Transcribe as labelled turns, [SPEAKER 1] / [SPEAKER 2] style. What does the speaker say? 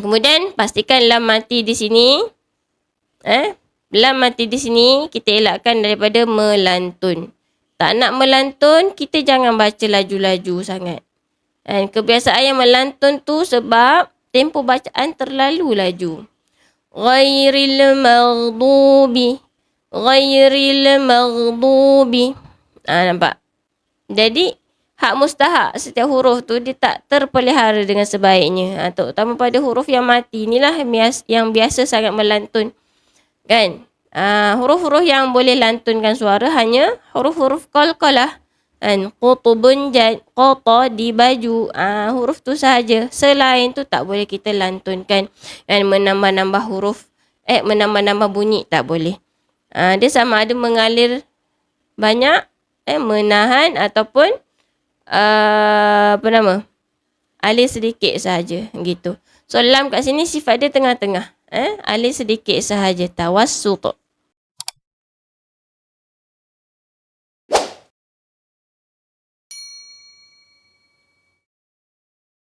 [SPEAKER 1] Kemudian pastikan lam mati di sini. Lam mati di sini kita elakkan daripada melantun. Tak nak melantun, kita jangan baca laju-laju sangat. Dan kebiasaan yang melantun tu sebab tempoh bacaan terlalu laju. Ghairil maghdubi. Ghairil maghdubi. Nampak? Jadi, hak mustahak setiap huruf tu dia tak terpelihara dengan sebaiknya. Terutama pada huruf yang mati. Inilah yang biasa sangat melantun. Kan? Huruf-huruf yang boleh lantunkan suara hanya huruf-huruf qalqalah. Kan? Qutubun jad, qata di baju. Huruf tu sahaja. Selain tu tak boleh kita lantunkan. Dan menambah-nambah huruf. Menambah-nambah bunyi tak boleh. Dia sama ada mengalir banyak, menahan ataupun alir sedikit sahaja gitu. So lam kat sini sifat dia tengah-tengah. Alir sedikit sahaja, tawassut.